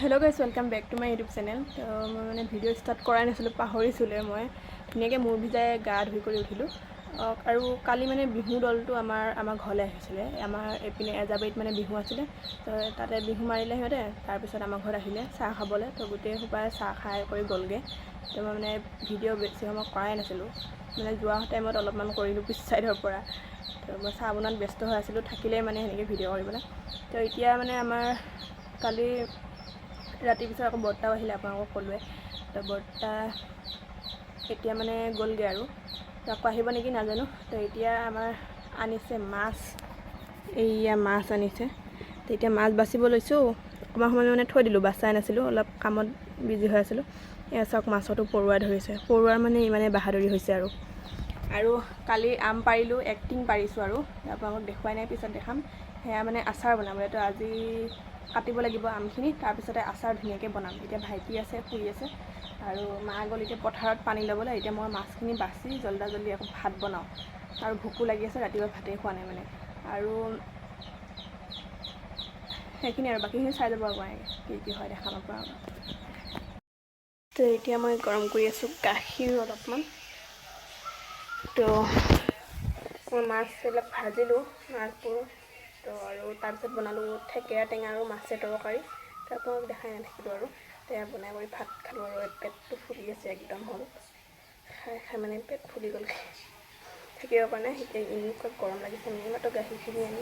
Hello guys, welcome back to my YouTube channel. तो मैं मैंने भिडिओ स्टार्ट कराई नाছিলোঁ, পাহৰিছিলোঁ। মই ধুনীয়াকৈ মূৰ ভিজাই গা ধুই কৰি উঠিলোঁ। আৰু কালি মানে বিহু দলটো আমাৰ ঘৰলৈ আহিছিলে। আমাৰ এপিনে এজাবাৰীত মানে বিহু আছিলে। তো তাতে বিহু মাৰিলে সিহঁতে। তাৰপিছত আমাৰ ঘৰত আহিলে চাহ খাবলৈ। তো গোটেই সোপাই চাহ খাই কৰি গ'লগৈ। তো মই মানে ভিডিঅ' বেছি সময় কৰাই নাছিলোঁ। মানে যোৱা টাইমত অলপমান কৰিলোঁ পিছ চাইডৰ পৰা। তো মই চাহ বনোৱাত ব্যস্ত হৈ আছিলোঁ, থাকিলেই মানে সেনেকৈ ভিডিঅ' কৰিবলৈ। তো এতিয়া মানে আমাৰ কালি ৰাতিৰ পিছত আকৌ বৰ্তাও আহিলে, আপোনালোকক ক'লোৱে। তো বৰ্তা এতিয়া মানে গ'লগৈ আৰু আকৌ আহিব নেকি নাজানো। তো এতিয়া আমাৰ আনিছে মাছ, এইয়া মাছ আনিছে। তো এতিয়া মাছ বাচিব লৈছোঁ। অকণমান সময় মানে থৈ দিলোঁ, বাচাই নাছিলোঁ, অলপ কামত বিজি হৈ আছিলোঁ। এয়া চাওক, মাছতো পৰুৱা ধৰিছে। পৰুৱাৰ মানে ইমানে বাহাদুৰি হৈছে আৰু কালি আম পাৰিলোঁ, এক্টিং পাৰিছোঁ আৰু আপোনালোকক দেখুৱাই নাই, পিছত দেখাম। সেয়া মানে আচাৰ বনাবলৈ। তো আজি কাটিব লাগিব আমখিনি, তাৰপিছতে আচাৰ ধুনীয়াকৈ বনাম। এতিয়া ভাইটি আছে, শুই আছে, আৰু মা গ'ল এতিয়া পথাৰত পানী ল'বলৈ। এতিয়া মই মাছখিনি বাচি জল্দি আকৌ ভাত বনাওঁ। আৰু ভোকো লাগি আছে, ৰাতিপুৱা ভাতেই খোৱা নাই মানে। আৰু সেইখিনি আৰু বাকীখিনি চাই যাব আপোনালোকে, কি হয় দেখাম আপোনালোকক। তো এতিয়া মই গৰম কৰি আছোঁ গাখীৰ অলপমান। তো মই মাছবিলাক ভাজিলোঁ, মাছবোৰ। তো আৰু তাৰপিছত বনালোঁ থেকেৰা টেঙা আৰু মাছে তৰকাৰী। তো আপোনালোকক দেখাই নাথাকিলোঁ আৰু তেয়া বনাই কৰি ভাত খালোঁ। আৰু পেটটো ফুলি আছে একদম, হ'ল খাই মানে পেট ফুলি গ'লগৈ, থাকিব পৰা নাই। এতিয়া এনেকুৱা গৰম লাগিছে, মাত্ৰ গাখীৰখিনি আনি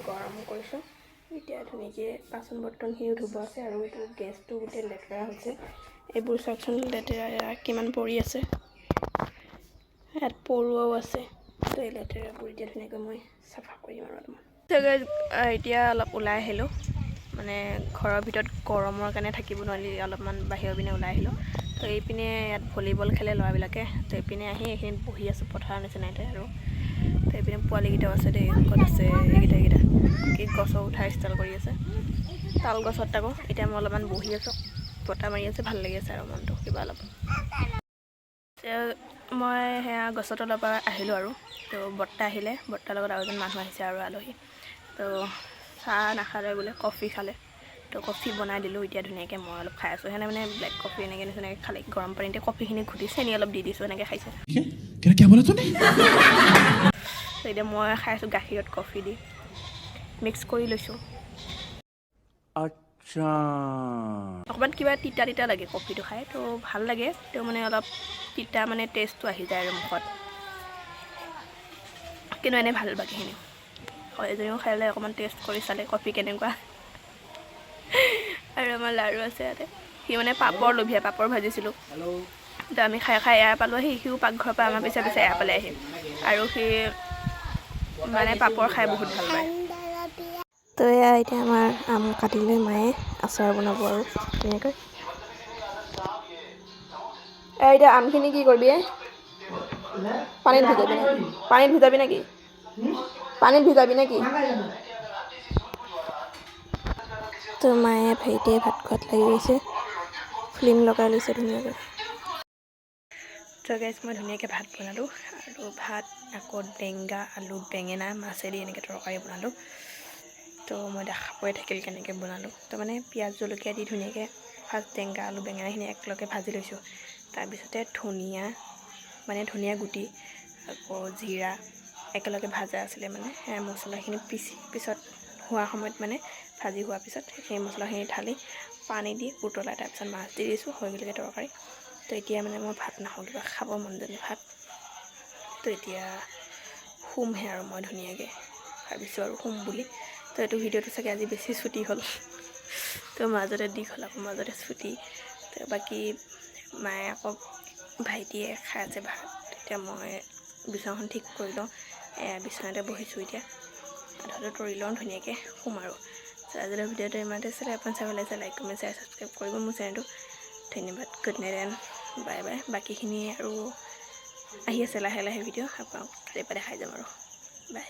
গৰম কৰিছোঁ। এতিয়া ধুনীয়াকৈ বাচন বৰ্তনখিনিও ধুব আছে। আৰু এইটো গেছটো গোটেই লেতেৰা হৈছে। এইবোৰ চাওকচোন, লেতেৰা কিমান পৰি আছে। ইয়াত পৰুৱাও আছে। তো এই লেতেৰাবোৰ এতিয়া ধুনীয়াকৈ মই চাফা কৰিম আৰু অলপমান। এতিয়া অলপ ওলাই আহিলোঁ, মানে ঘৰৰ ভিতৰত গৰমৰ কাৰণে থাকিব নোৱাৰি, অলপমান বাহিৰৰ পিনে ওলাই আহিলোঁ। তো এইপিনে ইয়াত ভলীবল খেলে ল'ৰাবিলাকে। তো এইপিনে আহি এইখিনিত বহি আছোঁ পথাৰৰ নিচিনাতে। আৰু তো এইপিনে পোৱালিকেইটাও আছে দেই, ক'ত আছে এইকেইটা কি গছৰ উঠাৰ ষ্টাইল কৰি আছে, তাল গছত আকৌ। এতিয়া মই অলপমান বহি আছোঁ, বতাহ মাৰি আছে, ভাল লাগি আছে আৰু মনটো কিবা অলপ। মই সেয়া গছৰ তলৰ পৰা আহিলোঁ আৰু। তো বৰ্তা আহিলে, বৰ্তাৰ লগত আৰু এজন মানুহ আহিছে আৰু আলহী। তো চাহ নাখালে বোলে, কফি খালে। তো কফি বনাই দিলোঁ এতিয়া ধুনীয়াকৈ। মই অলপ খাই আছোঁ। সেনে মানে ব্লেক কফি এনেকৈ নিচিনাকৈ খালে, গৰম পানীতে কফিখিনি ঘুটি চেনি অলপ দি দিছোঁ, এনেকৈ খাইছে। তো এতিয়া মই খাই আছোঁ গাখীৰত কফি দি, মিক্স কৰি লৈছোঁ। আচ্ছা, অকণমান কিবা তিতা তিতা লাগে কফিটো খাই। তো ভাল লাগে, তো মানে অলপ তিতা মানে টেষ্টটো আহি যায় আৰু মুখত, কিন্তু এনেই ভাল বাকীখিনি। এজনীও খালে অকণমান টেষ্ট কৰি চালে কফি কেনেকুৱা। আৰু আমাৰ লাৰু আছে ইয়াতে, সি মানে পাপৰ লোভীয়া, পাপৰ ভাজিছিলোঁ। তো আমি খাই এয়া পালোঁ আহি, সিও পাকঘৰৰ পৰা আমাৰ পিছে পিছে এয়া পালে আহি। আৰু সি মানে পাপৰ খাই বহুত ভাল পায়। তো এয়া এতিয়া আমাৰ আম কাটিলে মায়ে, আচাৰ বনাব আৰু ধুনীয়াকৈ। এতিয়া আমখিনি কি কৰিবি? পানীত ভিজাবি নেকি? পানীত ভিজাবি নেকি? পানীত ভিজাবি নেকি? তো মায়ে ভাইটিয়ে ভাত খোৱাত লাগি গৈছে, ফিল্ম লগাই লৈছে ধুনীয়াকৈ। তো গাইজ, মই ধুনীয়াকৈ ভাত বনালোঁ। আৰু ভাত আকৌ টেঙা, আলু, বেঙেনা, মাছেদি এনেকৈ তৰকাৰী বনালোঁ। তো মই দেখাবই থাকিল কেনেকৈ বনালোঁ। তো মানে পিঁয়াজ জলকীয়া দি ধুনীয়াকৈ ফাৰ্ষ্ট টেঙা, আলু, বেঙেনাখিনি একেলগে ভাজি লৈছোঁ। তাৰপিছতে ধনিয়া গুটি, আকৌ জিৰা একেলগে ভাজা আছিলে, মানে সেই মছলাখিনি পিছত হোৱা সময়ত, মানে ভাজি হোৱাৰ পিছত সেই মছলাখিনি ঢালি পানী দি উতলাই, তাৰপিছত মাছ দি দিছোঁ, হৈ গ'লগৈ তৰকাৰী। তো এতিয়া মানে মই ভাত নাখাওঁ, কিবা খাব মন যায় ভাত। তো এতিয়া শুমহে আৰু মই ধুনীয়াকৈ ভাবিছোঁ আৰু শুম বুলি। তো এইটো ভিডিঅ'টো চাগে আজি বেছি ছুটি হ'ল। তো মাজতে দীঘল হ'ল, আকৌ মাজতে ছুটি। তো বাকী মায়ে আকৌ ভাইটিয়ে খাই আছে ভাত। এতিয়া মই বিচনাখন ঠিক কৰি লওঁ, বিচনাতে বহিছোঁ এতিয়া। আধাটো তৰি লওঁ, ধুনীয়াকৈ শুম আৰু। তো আজিলৈ ভিডিঅ'টো ইমানতে আছিলে। আপোনাৰ চাই ভাল লাগিছে, লাইক কমেণ্ট শ্বেয়াৰ ছাবস্ক্ৰাইব কৰিব মোৰ চেনেলটো। ধন্যবাদ, good night and bye bye. বাকীখিনি আৰু আহি আছে লাহে লাহে ভিডিঅ', আপোনালোকক দেখাই যাম আৰু। বাই।